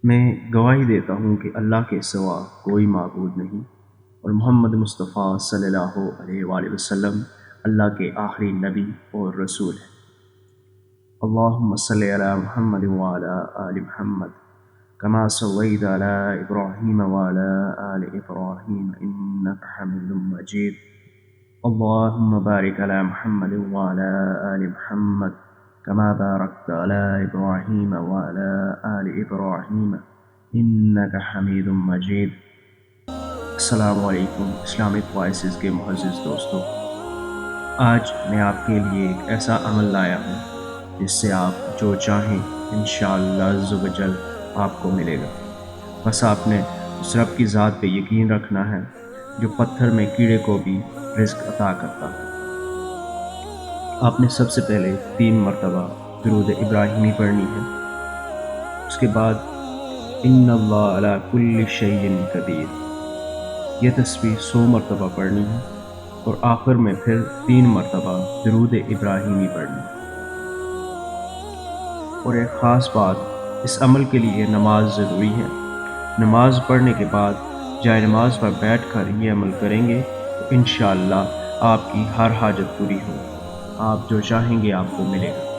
میں گواہی دیتا ہوں کہ اللہ کے سوا کوئی معبود نہیں اور محمد مصطفیٰ صلی اللہ علیہ وآلہ وسلم اللہ کے آخری نبی اور رسول ہیں۔ اللہم صلی علی محمد وعلی آل محمد کما صلیت علی ابراہیم وعلی آل ابراہیم انک حمید مجید۔ اللہم بارک علی محمد وعلی آل محمد كما باركت على إبراهيم وعلى آل إبراهيم إنك حمید مجید۔ السلام علیکم اسلامک وائسز کے معزز دوستو، آج میں آپ کے لیے ایک ایسا عمل لایا ہوں جس سے آپ جو چاہیں انشاءاللہ عز و جل آپ کو ملے گا۔ بس آپ نے اس رب کی ذات پہ یقین رکھنا ہے جو پتھر میں کیڑے کو بھی رزق عطا کرتا ہے۔ آپ نے سب سے پہلے 3 مرتبہ درود ابراہیمی پڑھنی ہے، اس کے بعد ان اللہ علی کل شیء قدیر یہ تسبیح 100 مرتبہ پڑھنی ہے، اور آخر میں پھر 3 مرتبہ درود ابراہیمی پڑھنی ہے۔ اور ایک خاص بات، اس عمل کے لیے نماز ضروری ہے۔ نماز پڑھنے کے بعد جائے نماز پر بیٹھ کر یہ عمل کریں گے تو انشاءاللہ آپ کی ہر حاجت پوری ہوگی، آپ جو چاہیں گے آپ کو ملے گا۔